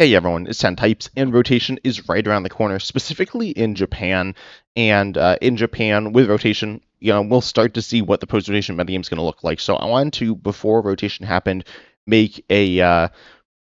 Hey everyone, it's Entei, and rotation is right around the corner, specifically in Japan. And in Japan, with rotation, we'll start to see what the post-rotation metagame is going to look like. So I wanted to, before rotation happened, make a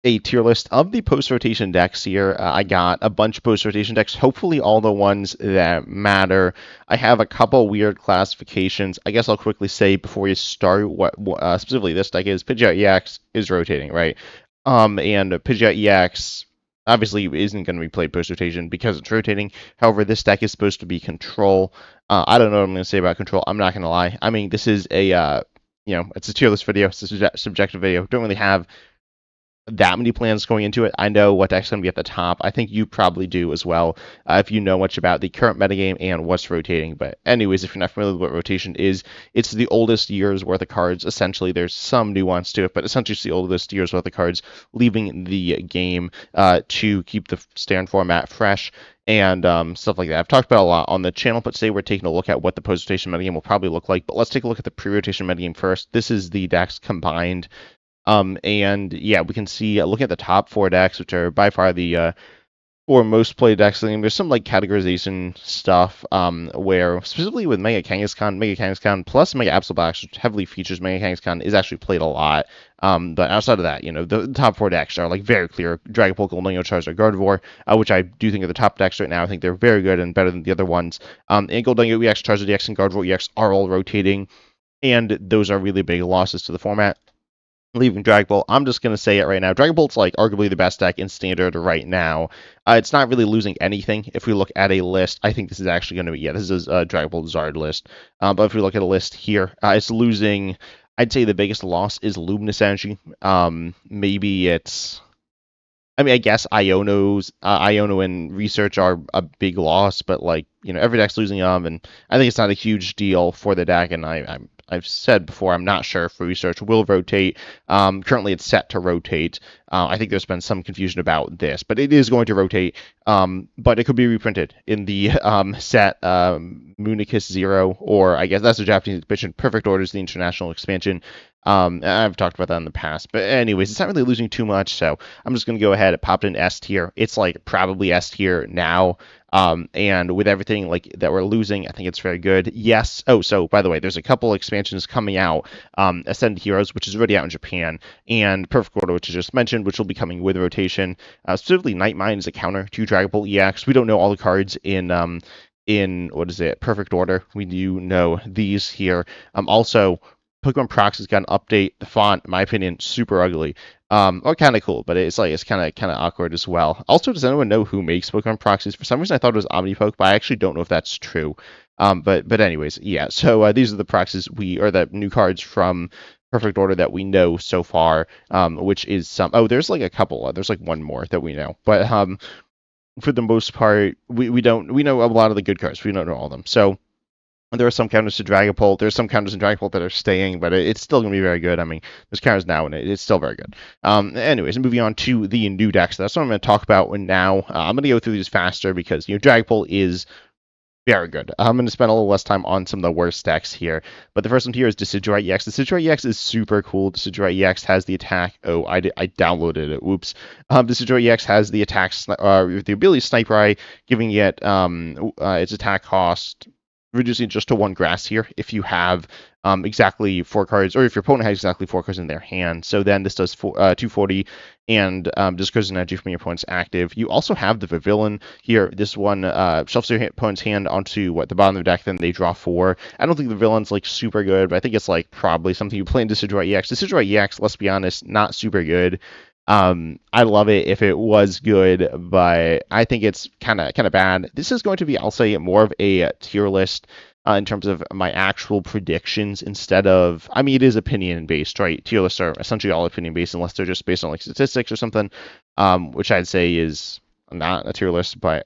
tier list of the post-rotation decks here. I got a bunch of post-rotation decks, hopefully all the ones that matter. I have a couple weird classifications. I guess I'll quickly say before we start what specifically this deck is. Pidgeot EX is rotating, right? And Pidgeot EX obviously isn't going to be played post-rotation because it's rotating. However, this deck is supposed to be control. I don't know what I'm going to say about control. I'm not going to lie. I mean, this is it's a tier list video. It's a subjective video. Don't really have that many plans going into it. I know what deck's going to be at the top. I think you probably do as well, if you know much about the current metagame and what's rotating. But anyways, if you're not familiar with what rotation is, it's the oldest year's worth of cards. Essentially, there's some nuance to it, but essentially it's the oldest year's worth of cards leaving the game to keep the standard format fresh and stuff like that. I've talked about a lot on the channel, but today we're taking a look at what the post-rotation metagame will probably look like. But let's take a look at the pre-rotation metagame first. This is the decks combined. And yeah, we can see, looking at the top 4 decks, which are by far the 4 most played decks. I mean, there's some like categorization stuff, where specifically with Mega Kangaskhan plus Mega Absol Box, which heavily features Mega Kangaskhan, is actually played a lot. But outside of that, the top 4 decks are like very clear. Dragapult, Goldingo, Charizard, Gardevoir, which I do think are the top decks right now. I think they're very good and better than the other ones. And Goldingo EX, Charizard EX, and Gardevoir EX are all rotating, and those are really big losses to the format. Leaving Dragapult, I'm just going to say it right now. Dragapult's like arguably the best deck in Standard right now. It's not really losing anything. If we look at a list, I think this is actually going to be, this is a Dragapult Zard list. But if we look at a list here, it's losing, I'd say the biggest loss is Luminous Energy. Maybe it's, I guess Iono and Research are a big loss, but every deck's losing them, and I think it's not a huge deal for the deck, and I've said before, I'm not sure if Research will rotate. Currently, it's set to rotate. I think there's been some confusion about this, but it is going to rotate. But it could be reprinted in the set Municus Zero, or I guess that's the Japanese expansion. Perfect Order is the international expansion. I've talked about that in the past. But anyways, it's not really losing too much, so I'm just going to go ahead and pop it in S tier. It's like probably S tier now. And with everything like that we're losing, I think it's very good. Yes. Oh, so by the way, there's a couple expansions coming out. Ascended Heroes, which is already out in Japan, and Perfect Order, which I just mentioned, which will be coming with rotation. Specifically, Nightmine is a counter to Dragapult EX. We don't know all the cards in what is it? Perfect Order. We do know these here. Also, Pokemon Proxy's got an update. The font, in my opinion, super ugly. Or kind of cool, but it's kind of awkward as well. Also, does anyone know who makes Pokemon Proxies? For some reason, I thought it was Omnipoke, but I actually don't know if that's true. But anyways, yeah. So these are the proxies the new cards from Perfect Order that we know so far. Which is some. Oh, there's like a couple. There's like one more that we know, but for the most part, we know a lot of the good cards. We don't know all of them. So there are some counters to Dragapult. There's some counters in Dragapult that are staying, but it's still going to be very good. I mean, there's counters now, and it's still very good. Anyways, moving on to the new decks. That's what I'm going to talk about now. I'm going to go through these faster because, Dragapult is very good. I'm going to spend a little less time on some of the worst decks here. But the first one here is Decidueye EX. Decidueye EX is super cool. Decidueye EX has the attack. Oh, I downloaded it. Whoops. Decidueye EX has the attack, the ability Sniper Eye, giving it its attack cost, reducing just to 1 grass here if you have exactly 4 cards, or if your opponent has exactly 4 cards in their hand. So then this does 240 and discards an energy from your opponent's active. You also have the Pavilion here. This one shuffles your opponent's hand onto the bottom of the deck, then they draw 4. I don't think the Pavillion's like super good, but I think it's like probably something you play in Decidueye EX. Decidueye EX, let's be honest, not super good. I love it if it was good, but I think it's kind of bad. This is going to be, I'll say, more of a tier list in terms of my actual predictions instead of, it is opinion based, right? Tier lists are essentially all opinion based unless they're just based on like statistics or something, which I'd say is not a tier list, but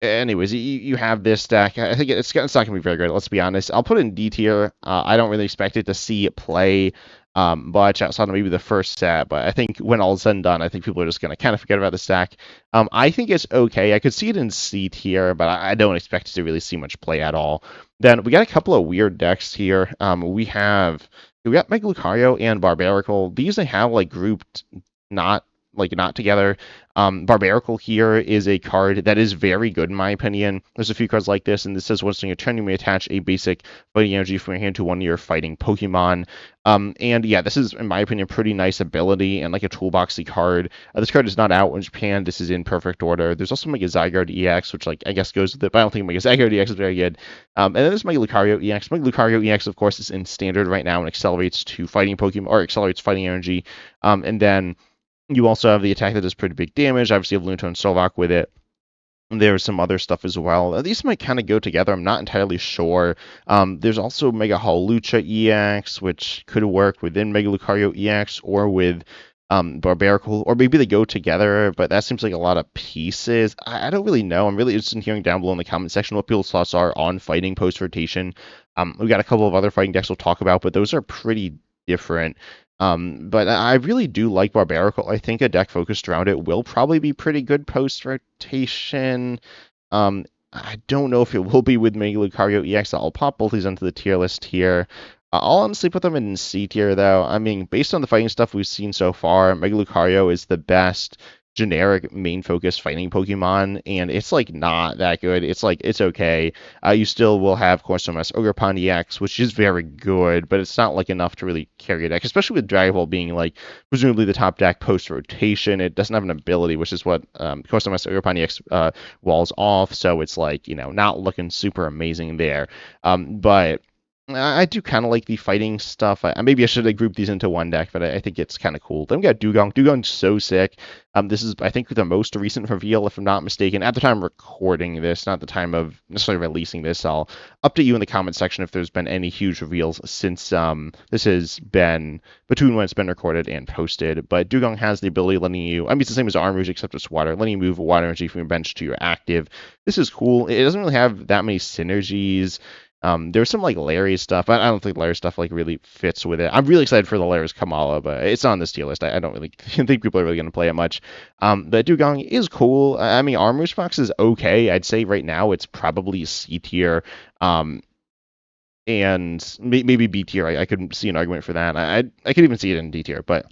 anyways, you have this deck. I think it's not going to be very good, let's be honest. I'll put it in D tier. I don't really expect it to see it play much outside of maybe the first set, but I think when all is said and done, I think people are just going to kind of forget about this deck. I think it's okay. I could see it in C tier, but I don't expect it to really see much play at all. Then we got a couple of weird decks here. We got Mega Lucario and Barbarical. These they have like grouped not like not together. Barbarical here is a card that is very good in my opinion. There's a few cards like this, and this says once during a turn you may attach a basic fighting energy from your hand to one of your fighting Pokemon. And yeah, this is in my opinion a pretty nice ability and like a toolboxy card. This card is not out in Japan. This is in perfect order. There's also Mega Zygarde EX, which like I guess goes with it, but I don't think Mega Zygarde EX is very good. And then there's Mega Lucario EX. Mega Lucario EX, of course, is in standard right now and accelerates to fighting Pokemon or accelerates fighting energy. And then you also have the attack that does pretty big damage. Obviously, you have Lunto and Solvok with it. There's some other stuff as well. These might kind of go together. I'm not entirely sure. There's also Mega Hawlucha EX, which could work within Mega Lucario EX or with Barbarical, or maybe they go together, but that seems like a lot of pieces. I don't really know. I'm really interested in hearing down below in the comment section what people's thoughts are on fighting post-rotation. We've got a couple of other fighting decks we'll talk about, but those are pretty different. But I really do like Barbarical. I think a deck focused around it will probably be pretty good post-rotation. I don't know if it will be with Mega Lucario EX. I'll pop both these into the tier list here. I'll honestly put them in C tier, though. I mean, based on the fighting stuff we've seen so far, Mega Lucario is the best generic main focus fighting Pokemon, and it's like not that good. It's like it's okay. You still will have, of course, some Ogerpon EX, which is very good, but it's not like enough to really carry a deck, especially with Dragon Ball being like presumably the top deck post rotation. It doesn't have an ability, which is what Cosmos Ogerpon EX walls off, so it's like, you know, not looking super amazing there. But I do kind of like the fighting stuff. Maybe I should have grouped these into one deck, but I think it's kind of cool. Then we got Dugong. Dugong's so sick. This is, I think, the most recent reveal, if I'm not mistaken. At the time of recording this, not the time of necessarily releasing this, I'll update you in the comment section if there's been any huge reveals since this has been between when it's been recorded and posted. But Dugong has the ability letting you, I mean, it's the same as Armrouge, except it's water, letting you move water energy from your bench to your active. This is cool. It doesn't really have that many synergies. There's some like Larry stuff. I don't think Larry stuff like really fits with it. I'm really excited for the Larry's Kamala, but it's on this tier list. I don't really think people are really going to play it much. But Dugong is cool. I mean, Armrouge Fox is okay. I'd say right now it's probably C tier. And maybe B tier. I could see an argument for that. I could even see it in D tier, but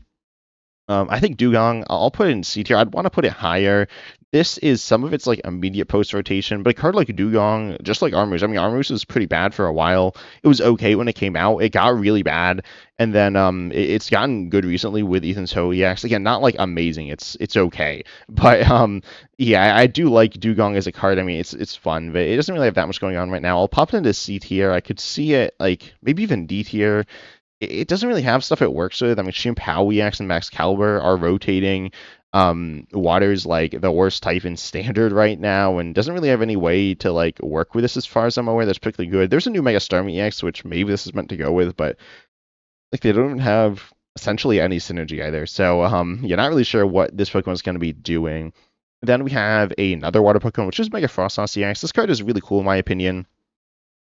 I think Dugong, I'll put it in C tier. I'd want to put it higher. This is some of its like immediate post rotation, but a card like Dugong, just like Armrouge, I mean, Armrouge was pretty bad for a while. It was okay when it came out. It got really bad, and then it's gotten good recently with Ethan's Ho EX. Again, not like amazing. It's okay, but yeah, I do like Dugong as a card. I mean, it's fun, but it doesn't really have that much going on right now. I'll pop it into C tier. I could see it like maybe even D tier. It doesn't really have stuff it works with. I mean, Chimpao EX and Max Caliber are rotating. Water's like the worst type in standard right now and doesn't really have any way to like work with this as far as I'm aware that's particularly good. There's a new Mega Starmie EX, which maybe this is meant to go with, but like they don't even have essentially any synergy either. So you're not really sure what this Pokemon is going to be doing. Then we have another water Pokemon, which is Mega Froslass EX. This card is really cool in my opinion.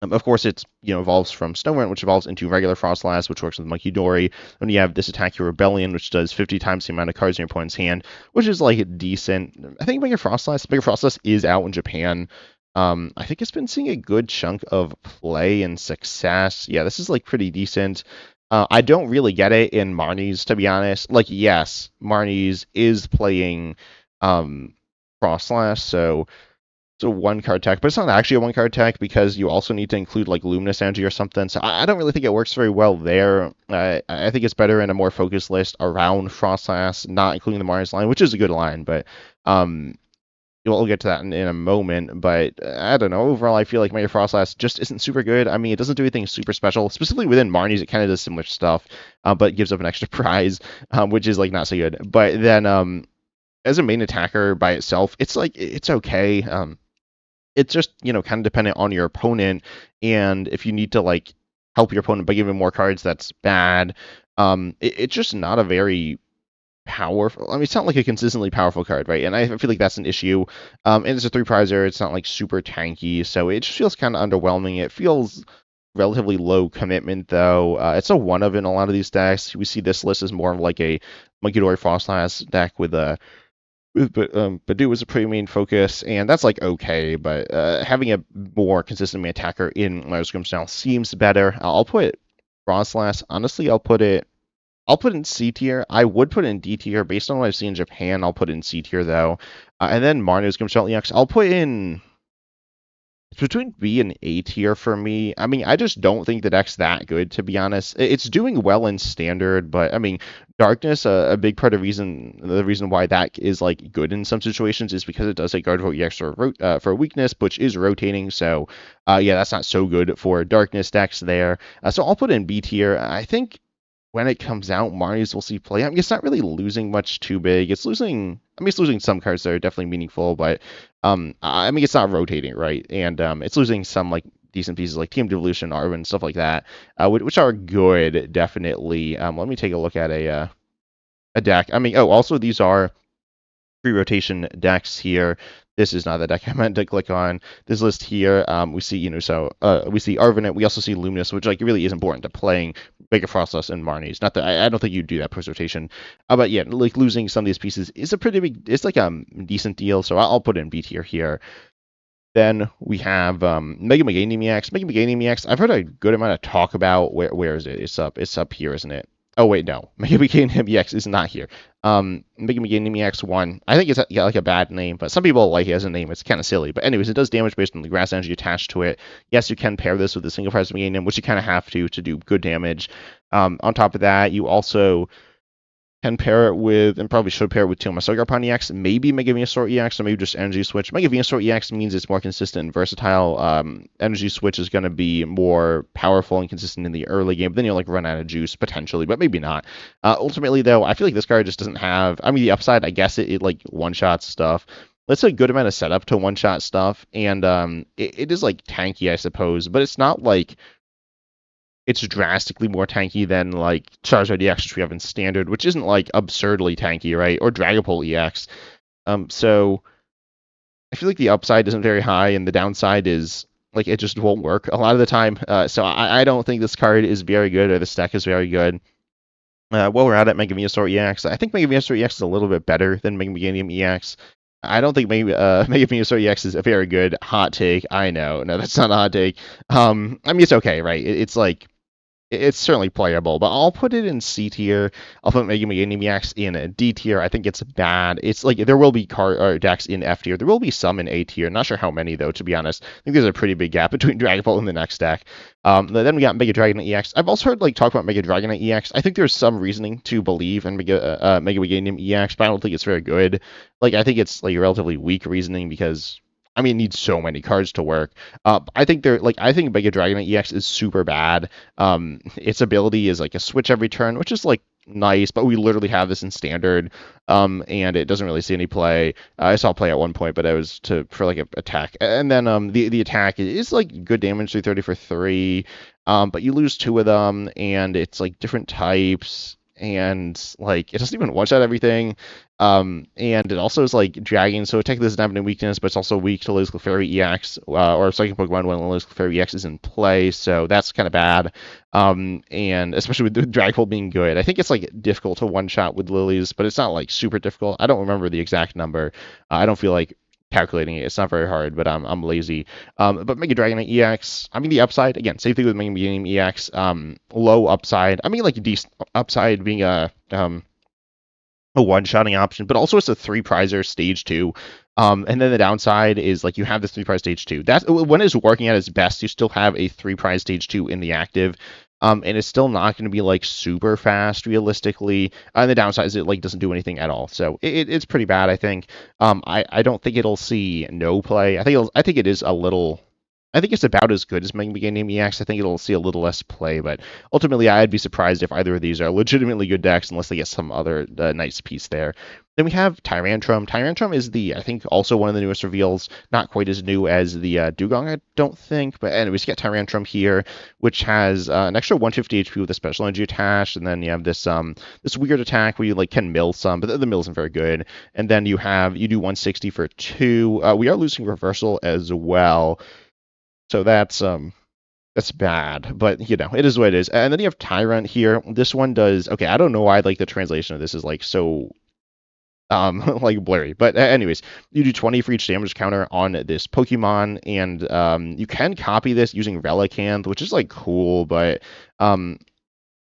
Of course, it's, you know, evolves from Snorunt, which evolves into regular Froslass, which works with Monkey Dory. Then you have this Attack Your Rebellion, which does 50 times the amount of cards in your opponent's hand, which is like decent. I think Mega Froslass is out in Japan. I think it's been seeing a good chunk of play and success. Yeah, this is like pretty decent. I don't really get it in Marnie's, to be honest. Like, yes, Marnie's is playing Froslass, so it's a one card tech, but it's not actually a one card tech because you also need to include like Luminous Energy or something. So I don't really think it works very well there. I think it's better in a more focused list around Froslass, not including the Mars line, which is a good line, but we'll get to that in a moment. But I don't know. Overall, I feel like Mega Froslass just isn't super good. I mean, it doesn't do anything super special. Specifically within Marnie's, it kind of does similar stuff, but gives up an extra prize, which is like not so good. But then as a main attacker by itself, it's like it's okay. It's just, you know, kind of dependent on your opponent, and if you need to like help your opponent by giving more cards, that's bad. It's just not a very powerful. I mean, it's not like a consistently powerful card, right? And I feel like that's an issue. And it's a 3-prizer. It's not like super tanky, so it just feels kind of underwhelming. It feels relatively low commitment, though. It's a one of in a lot of these decks. We see this list as more of like a Monkey Dory Froslass deck with a. But Badu was a pretty main focus, and that's like okay, but having a more consistent main attacker in Grimmsnarl seems better. I'll put Froslass, honestly, I'll put it I'll put in C tier. I would put in D tier based on what I've seen in Japan. I'll put in C tier though, and then Marno's Grimmsnarl EX. I'll put in. It's between B and A tier for me. I mean, I just don't think the deck's that good, to be honest. It's doing well in standard, but I mean, darkness, a big part of the reason why that is like good in some situations is because it does take guard vote EX for weakness, which is rotating. So, yeah, that's not so good for darkness decks there. So I'll put in B tier. I think when it comes out, Marnies will see play. I mean, it's not really losing much too big. It's losing. I mean, it's losing some cards that are definitely meaningful, but I mean, it's not rotating, right? And it's losing some like decent pieces like Team Devolution, Arwen, stuff like that, which are good, definitely. Let me take a look at a deck. I mean, oh, also these are free rotation decks here. This is not the deck I meant to click on. This list here, we see, we see Arvenet. We also see Luminous, which like really is important to playing Mega Froslass and Marnies. Not that I don't think you do that post rotation, but yeah, like losing some of these pieces is a pretty big. It's like a decent deal. So I'll put in B tier here. Then we have Mega Meganium EX. Mega Meganium EX, I've heard a good amount of talk about. Where is it? It's up here, isn't it? Oh wait, no. Mega Meganium EX is not here. Mega Meganium EX 1. I think it's got like a bad name, but some people like it as a name. It's kind of silly. But anyways, it does damage based on the grass energy attached to it. Yes, you can pair this with a single prize Meganium, which you kind of have to do good damage. On top of that, you also can pair it with, and probably should pair it with Teal Masogarpon EX, maybe Mega Venusaur EX, or maybe just Energy Switch. Mega Venusaur EX means it's more consistent and versatile. Energy Switch is going to be more powerful and consistent in the early game, but then you'll like run out of juice potentially, but maybe not. Ultimately, though, I feel like this card just doesn't have. I mean, the upside, I guess it like one-shots stuff. That's a good amount of setup to one-shot stuff, and it is like tanky, I suppose, but it's not like it's drastically more tanky than like Charizard EX, which we have in standard, which isn't like absurdly tanky, right? Or Dragapult EX. So I feel like the upside isn't very high, and the downside is like it just won't work a lot of the time. So I don't think this card is very good, or this deck is very good. While we're at it, Mega Venusaur EX, I think Mega Venusaur EX is a little bit better than Mega Meganium EX. I don't think Mega Venusaur EX is a very good. Hot take. I know. No, that's not a hot take. I mean, it's okay, right? It's like it's certainly playable, but I'll put it in C tier. I'll put Mega Meganium EX in D tier. I think it's bad. It's like there will be decks in F tier. There will be some in A tier. Not sure how many though, to be honest. I think there's a pretty big gap between Dragapult and the next deck. Then we got Mega Dragonite EX. I've also heard like talk about Mega Dragonite EX. I think there's some reasoning to believe in Mega Meganium EX, but I don't think it's very good. Like I think it's like relatively weak reasoning because I mean, it needs so many cards to work. I think I think Mega Dragonite EX is super bad. Its ability is like a switch every turn, which is like nice, but we literally have this in standard. And it doesn't really see any play. I saw play at one point, but I was for like a attack. And then the attack is like good damage, 330 for 3. But you lose 2 of them, and it's like different types. And like it doesn't even one shot everything. And it also is like dragging, so attack doesn't have any weakness, but it's also weak to Liz Clefairy EX, or Psychic Pokemon when Liz Clefairy EX is in play, so that's kind of bad. And especially with Dragapult being good. I think it's like difficult to one shot with Lilies, but it's not like super difficult. I don't remember the exact number. I don't feel like calculating it. It's not very hard, but I'm lazy. But Mega Dragonite EX, I mean the upside, again, same thing with Mega Meganium EX. Low upside. I mean like decent upside being a one-shotting option, but also it's a 3-prizer stage 2. And then the downside is like you have this 3-prize stage 2. That's when it's working at its best, you still have a 3-prize stage 2 in the active. And it's still not going to be like super fast realistically. And the downside is it like doesn't do anything at all. So it's pretty bad, I think. I don't think it'll see no play. I think it is a little. I think it's about as good as Mega Meganium EX. I think it'll see a little less play, but ultimately I'd be surprised if either of these are legitimately good decks unless they get some other nice piece there. Then we have Tyrantrum. Tyrantrum is I think also one of the newest reveals. Not quite as new as the Dugong, I don't think. But anyways, you get Tyrantrum here, which has an extra 150 HP with a special energy attached. And then you have this weird attack where you like can mill some, but the mill isn't very good. And then you do 160 for 2. We are losing reversal as well. So that's bad, but you know, it is what it is. And then you have Tyrant here. This one does okay. I don't know why like the translation of this is like so like blurry, but anyways, you do 20 for each damage counter on this Pokemon, and you can copy this using Relicanth, which is like cool, but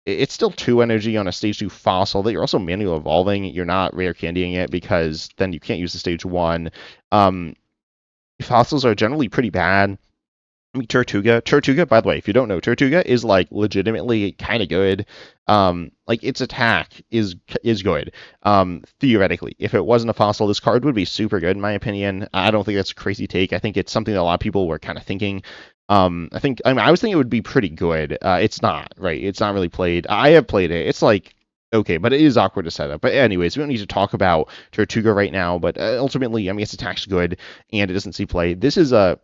it's still 2 energy on a stage 2 fossil that you're also manual evolving. You're not rare candying it because then you can't use the stage 1. Um, Fossils are generally pretty bad. I mean, Tortuga, by the way, if you don't know, Tortuga is like legitimately kind of good. Like its attack is good. Theoretically, if it wasn't a fossil, this card would be super good in my opinion. I don't think that's a crazy take. I think it's something that a lot of people were kind of thinking. I was thinking it would be pretty good. It's not, right? It's not really played. I have played it. It's like okay, but it is awkward to set up. But anyways, we don't need to talk about Tortuga right now. But ultimately, I mean, its attack's good and it doesn't see play. This is a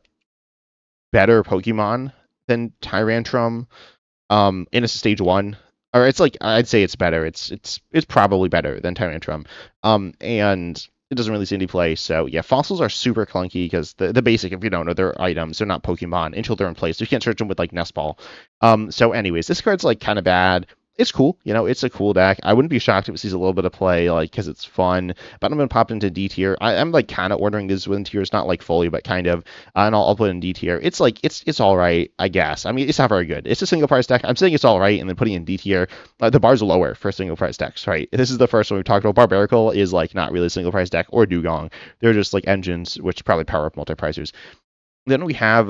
better Pokemon than Tyrantrum. In a stage 1, or it's like I'd say it's better. It's probably better than Tyrantrum. And it doesn't really see any play. So yeah, fossils are super clunky because the basic, if you don't know, they're items. They're not Pokemon until they're in place. So you can't search them with like Nest Ball. So anyways, this card's like kind of bad. It's cool, it's a cool deck. I wouldn't be shocked if it sees a little bit of play, like because it's fun. But I'm gonna pop into D tier. I'm like kind of ordering these within tiers, not like fully, but kind of. And I'll put in D tier. It's like it's all right, I guess. I mean, it's not very good. It's a single price deck. I'm saying it's all right, and then putting in D tier. The bar's lower for single price decks, right? This is the first one we've talked about. Barbarical is like not really a single price deck, or Dugong. They're just like engines, which probably power up multi-pricers. Then we have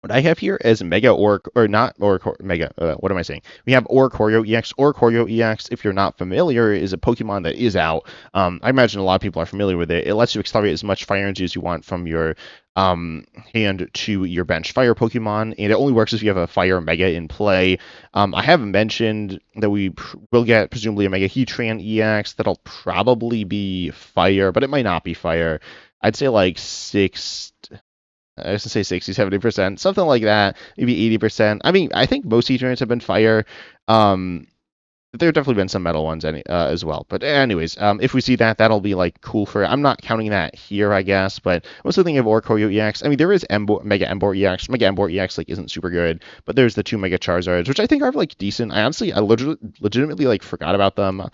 what I have here is Mega Orc, or not Orc, Mega, what am I saying? We have Oricorio EX. Oricorio EX, if you're not familiar, is a Pokemon that is out. I imagine a lot of people are familiar with it. It lets you accelerate as much fire energy as you want from your hand to your bench fire Pokemon, and it only works if you have a fire Mega in play. I have mentioned that we will get presumably a Mega Heatran EX. That'll probably be fire, but it might not be fire. I'd say like I was gonna say 60, 70%, something like that, maybe 80%. I mean, I think most Heatrans have been fire. There have definitely been some metal ones as well. But anyways, if we see that, that'll be like cool for. I'm not counting that here, I guess. But I'm also thinking of Oricorio EX. I mean, there is Mega Emboar EX. Mega Emboar EX like isn't super good, but there's the 2 Mega Charizards, which I think are like decent. I legitimately like forgot about them.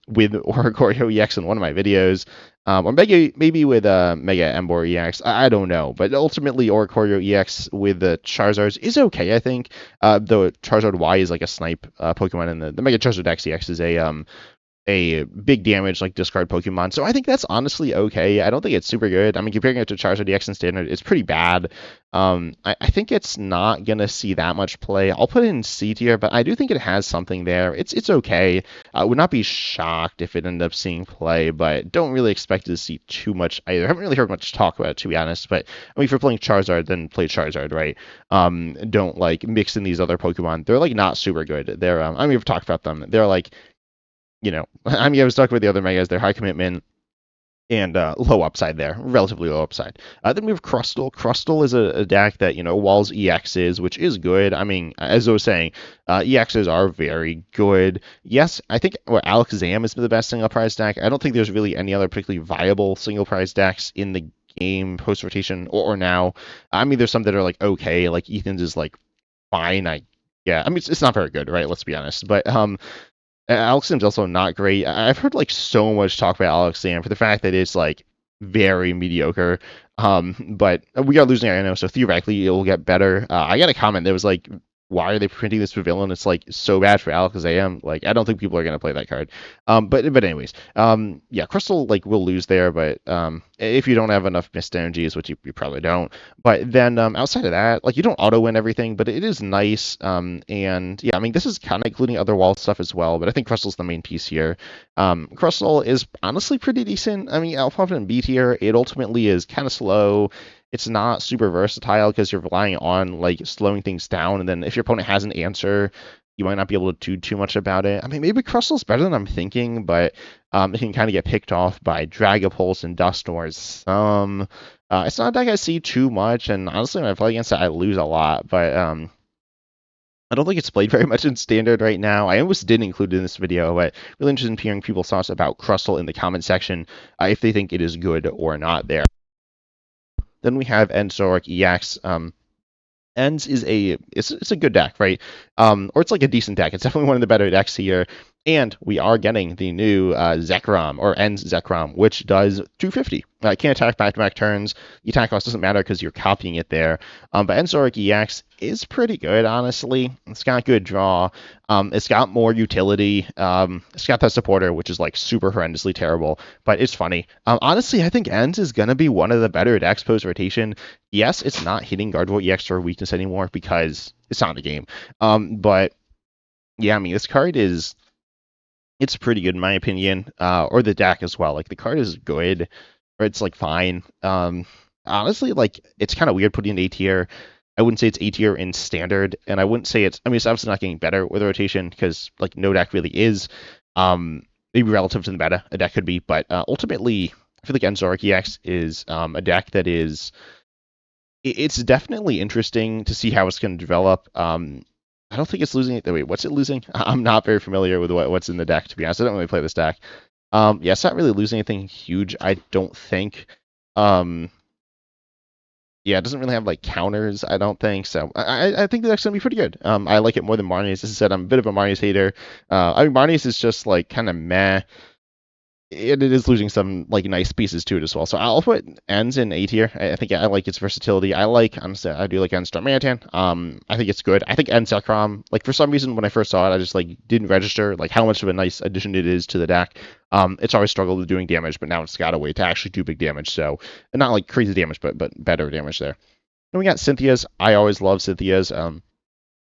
With Oricorio EX in one of my videos. Or maybe with Mega Emboar EX. I don't know. But ultimately, Oricorio EX with the Charizards is okay, I think. Though Charizard Y is like a snipe Pokemon, and the Mega Charizard X EX is a big damage like discard Pokemon. So I think that's honestly okay. I don't think it's super good. I mean, comparing it to Charizard EX in Standard, it's pretty bad. I think it's not gonna see that much play. I'll put it in C tier, but I do think it has something there. It's okay. I would not be shocked if it ended up seeing play, but don't really expect to see too much either. I haven't really heard much talk about it, to be honest. But I mean, if you're playing Charizard, then play Charizard, right? Don't like mix in these other Pokemon. They're like not super good. They're I mean, we've talked about them. They're like I mean, I was talking about the other megas. They're high commitment and low upside there, relatively low upside. Then we have Crustle. Crustle is a deck that, walls EXs, which is good. I mean, as I was saying, EXs are very good. Yes, I think Alakazam is the best single prize deck. I don't think there's really any other particularly viable single prize decks in the game post-rotation or now. I mean, there's some that are like okay, like Ethan's is like fine. Yeah, I mean, it's not very good, right? Let's be honest. But Alakazam's also not great. I've heard like so much talk about Alakazam for the fact that it's like very mediocre. But we are losing Ino, so theoretically it will get better. I got a comment that was like, why are they printing this for villain? It's like so bad for Alakazam. Like I don't think people are gonna play that card. But anyways, yeah, Crystal like will lose there, but if you don't have enough mist energies, which you probably don't. But then outside of that, like you don't auto win everything, but it is nice. And yeah, I mean this is kind of including other wall stuff as well, but I think Crystal's the main piece here. Crystal is honestly pretty decent. I mean, I'll pop it in B tier. It ultimately is kind of slow. It's not super versatile because you're relying on like slowing things down, and then if your opponent has an answer, you might not be able to do too much about it. I mean, maybe Crustal's better than I'm thinking, but it can kind of get picked off by Dragapult and Dusknoir some. It's not a deck I see too much, and honestly, when I play against it, I lose a lot. But I don't think it's played very much in Standard right now. I almost didn't include it in this video, but really interested in hearing people's thoughts about Crustle in the comment section, if they think it is good or not there. Then we have Zoroark EX. Ends is it's a good deck, right? Or it's like a decent deck. It's definitely one of the better decks here. And we are getting the new Zekrom, or Ends Zekrom, which does 250. It can't attack back-to-back turns. The attack cost doesn't matter because you're copying it there. But End Zoroark EX is pretty good, honestly. It's got good draw. It's got more utility. It's got that supporter, which is like super horrendously terrible, but it's funny. Honestly, I think Ends is going to be one of the better decks post-rotation. Yes, it's not hitting Gardevoir EX for a weakness anymore because it's not in the game. But yeah, I mean, this card is... it's pretty good in my opinion, or the deck as well. Like the card is good, or it's like fine. Honestly, like it's kind of weird putting it in A tier. I wouldn't say it's A tier in standard, and I wouldn't say it's. I mean, it's obviously not getting better with rotation because like no deck really is. Maybe relative to the meta, a deck could be, but ultimately, I feel like Zoroark EX is a deck that is. It's definitely interesting to see how it's going to develop. I don't think it's losing it. Wait, what's it losing? I'm not very familiar with what's in the deck, to be honest. I don't really play this deck. Yeah, it's not really losing anything huge, I don't think. Yeah, it doesn't really have like counters, I don't think. So I think the deck's gonna be pretty good. I like it more than Marnie's. As I said, I'm a bit of a Marnie's hater. I mean, Marnie's is just like kind of meh. It is losing some like nice pieces to it as well. So I'll put Ends in A tier. I think I like its versatility. Honestly, I do like Ends Darmanitan. I think it's good. I think Ends Zekrom, like for some reason when I first saw it, I just like didn't register like how much of a nice addition it is to the deck. It's always struggled with doing damage, but now it's got a way to actually do big damage. So not like crazy damage, but better damage there. Then we got Cynthia's. I always love Cynthia's.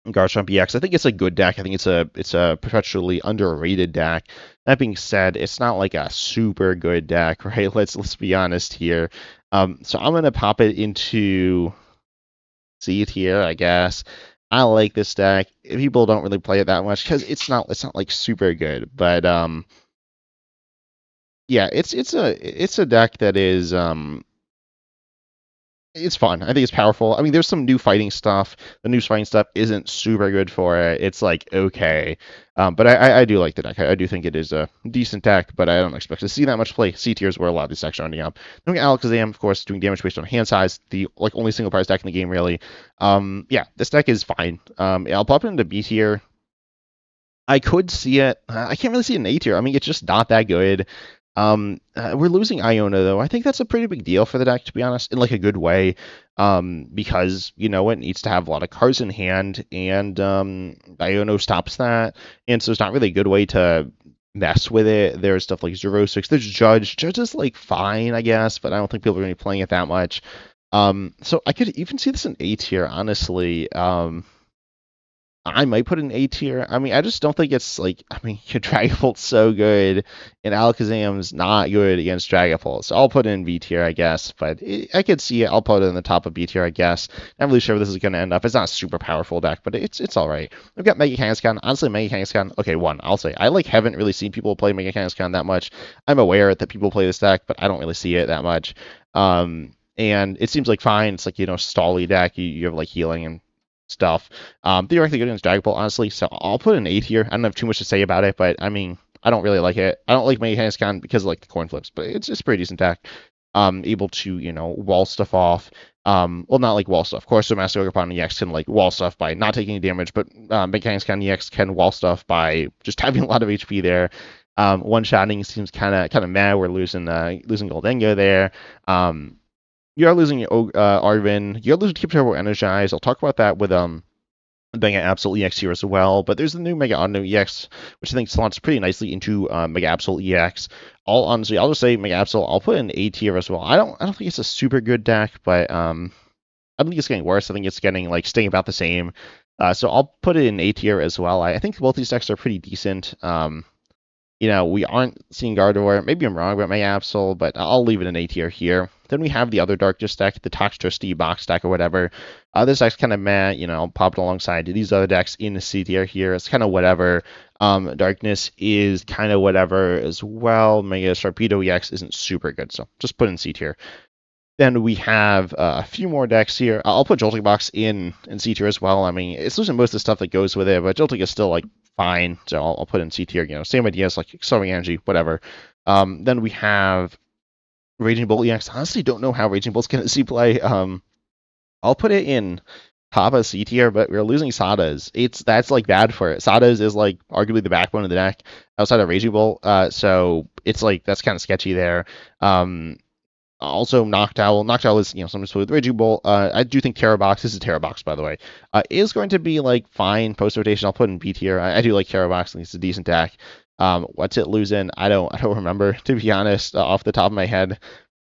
Garchomp EX. I think it's a good deck. I think it's a perpetually underrated deck. That being said, it's not like a super good deck, right? Let's be honest here. So I'm gonna pop it into C tier, I guess. I like this deck. People don't really play it that much because it's not like super good. But yeah, it's a deck that is it's fun. I think it's powerful. I mean, there's some new fighting stuff. The new fighting stuff isn't super good for it. It's like okay, but I do like the deck. I do think it is a decent deck, but I don't expect to see that much play. C tier is where a lot of these decks are ending up. Then we got Alakazam, of course, doing damage based on hand size. The like only single prize deck in the game, really. Yeah, this deck is fine. I'll pop it into B tier. I could see it. I can't really see it in A tier. I mean, it's just not that good. We're losing Iona though. I think that's a pretty big deal for the deck, to be honest, in like a good way. Because you know it needs to have a lot of cards in hand, and Iona stops that, and so it's not really a good way to mess with it. There's stuff like 0-6. There's Judge. Judge is like fine, I guess, but I don't think people are going to be playing it that much. So I could even see this in A tier, honestly. I might put an A tier. I mean, I just don't think it's like. I mean, your Dragapult's so good, and Alakazam's not good against Dragapult. So I'll put it in B tier, I guess. But I could see it. I'll put it in the top of B tier, I guess. Not really sure where this is going to end up. It's not a super powerful deck, but it's all right. We've got Mega Kangaskhan. Honestly, Mega Kangaskhan. Okay, I'll say I like haven't really seen people play Mega Kangaskhan that much. I'm aware that people play this deck, but I don't really see it that much. And it seems like fine. It's like stally deck. You have like healing and stuff. Theoretically good against Dragapult, honestly, so I'll put an 8 here. I don't have too much to say about it, but I mean, I don't really like it. I don't like Mega Kangaskhan because of like the coin flips, but it's just a pretty decent deck. Able to, wall stuff off. Well, not like wall stuff. Of course, the Master Ogerpon EX can like wall stuff by not taking any damage, but Mega Kangaskhan EX can wall stuff by just having a lot of HP there. One-shotting seems kind of mad. We're losing Goldengo there. You are losing Arvin. You're losing Keep Turbo Energize. I'll talk about that with Mega Absol EX here as well. But there's the new Mega Auto EX, which I think slots pretty nicely into Mega Absol EX. Honestly, I'll just say Mega Absol. I'll put in A tier as well. I don't think it's a super good deck, but I don't think it's getting worse. I think it's getting like staying about the same. So I'll put it in A tier as well. I think both these decks are pretty decent. We aren't seeing Gardevoir. Maybe I'm wrong about my Absol, but I'll leave it in A tier here. Then we have the other Darkness deck, the Toxtricity box deck or whatever. This deck's kind of meh, I'll pop it alongside these other decks in the C tier here. It's kind of whatever. Darkness is kind of whatever as well. Mega Sharpedo EX isn't super good, so just put in C tier. Then we have a few more decks here. I'll put Jolting Box in C tier as well. I mean, it's losing most of the stuff that goes with it, but Jolting is still like fine, so I'll put it in C tier. Same ideas like Accelerating Energy, whatever. Then we have Raging Bolt EX. Honestly, don't know how Raging Bolt's gonna see play. I'll put it in. Papa C tier, but we're losing Sadas. That's like bad for it. Sadas is like arguably the backbone of the deck outside of Raging Bolt. So it's like that's kind of sketchy there. Also, Noctowl. Noctowl is, something with Raging Bolt. I do think Terra Box, this is Terra Box, by the way, is going to be, like, fine post-rotation. I'll put in B tier. I do like Terra Box. I think it's a decent deck. What's it losing? I don't remember, to be honest, off the top of my head.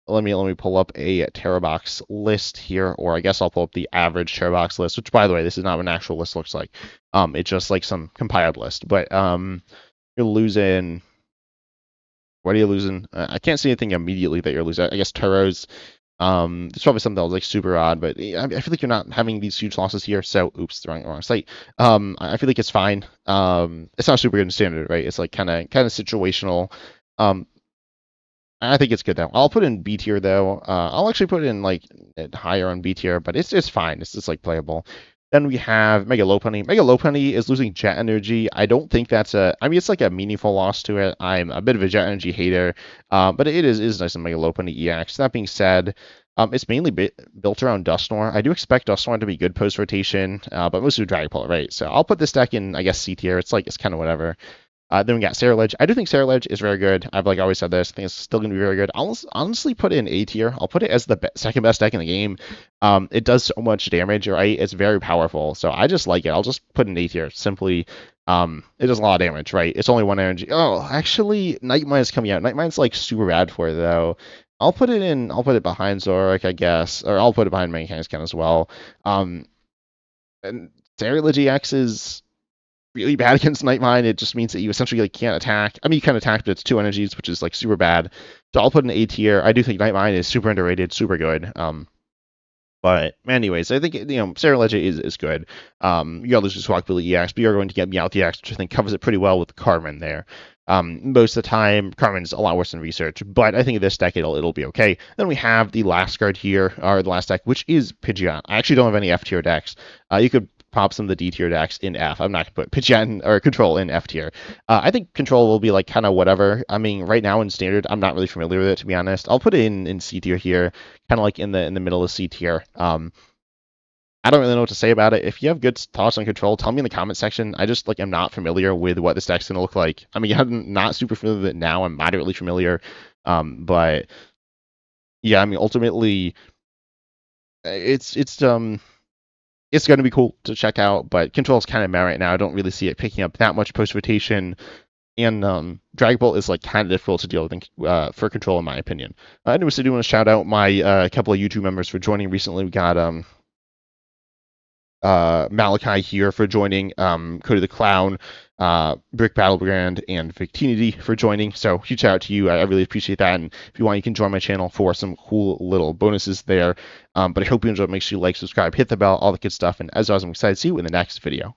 Let me pull up a Terra Box list here, or I guess I'll pull up the average Terra Box list, which, by the way, this is not what an actual list looks like. It's just, like, some compiled list. But you're losing... What are you losing? I can't see anything immediately that you're losing. I guess Turos. It's probably something that was like super odd, but I feel like you're not having these huge losses here. So, oops, the wrong site. I feel like it's fine. It's not super good in standard, right? It's like kind of situational. I think it's good though. I'll put in B tier though. I'll actually put it in like higher on B tier, but it's fine. It's just like playable. Then we have Mega Lopunny. Mega Lopunny is losing Jet Energy. I don't think that's it's like a meaningful loss to it. I'm a bit of a Jet Energy hater, but it is nice in Mega Lopunny EX. That being said, it's mainly built around Dusknoir. I do expect Dusknoir to be good post-rotation, but mostly Dragapult, right? So I'll put this deck in, I guess, C tier. It's kind of whatever. Then we got Ceruledge. I do think Ceruledge is very good. I've always said this. I think it's still going to be very good. I'll honestly put it in A tier. I'll put it as the second best deck in the game. It does so much damage, right? It's very powerful. So I just like it. I'll just put it in A tier. Simply, it does a lot of damage, right? It's only 1 energy. Oh, actually, Nightmine is coming out. Nightmine's like super bad for it, though. I'll put it behind Zoroark, I guess. Or I'll put it behind Kangaskhan as well. And Ceruledge EX is really bad against Nightmine. It just means that you essentially can't attack. I mean, you can attack, but it's 2 energies, which is super bad. So I'll put an A tier. I do think Nightmine is super underrated, super good. But anyways, I think Ceruledge is good. You got Lucius Walkbilly EX, but you're going to get Meowth EX, which I think covers it pretty well with Carmen there. Most of the time, Carmen's a lot worse than Research, but I think this deck it'll be okay. Then we have the last card here, or the last deck, which is Pidgeot. I actually don't have any F tier decks. You could pop some of the D tier decks in F. I'm not going to put Pidgeot or Control in F tier. I think Control will be kind of whatever. I mean, right now in Standard, I'm not really familiar with it, to be honest. I'll put it in C tier here, kind of in the middle of C tier. I don't really know what to say about it. If you have good thoughts on Control, tell me in the comment section. I just am not familiar with what this deck's gonna look like. I mean, I'm not super familiar with it now. I'm moderately familiar, but yeah, I mean, ultimately, it's going to be cool to check out, but Control's kind of meh right now. I don't really see it picking up that much post-rotation, and Dragapult is kind of difficult to deal with for Control, in my opinion. Anyways, I do want to shout out my couple of YouTube members for joining recently. We got Malachi here for joining, Cody the Clown, Brick Battlebrand, and Victinity for joining. So huge shout out to you. I really appreciate that. And if you want, you can join my channel for some cool little bonuses there. But I hope you enjoyed. Make sure you like, subscribe, hit the bell, all the good stuff. And as always, I'm excited to see you in the next video.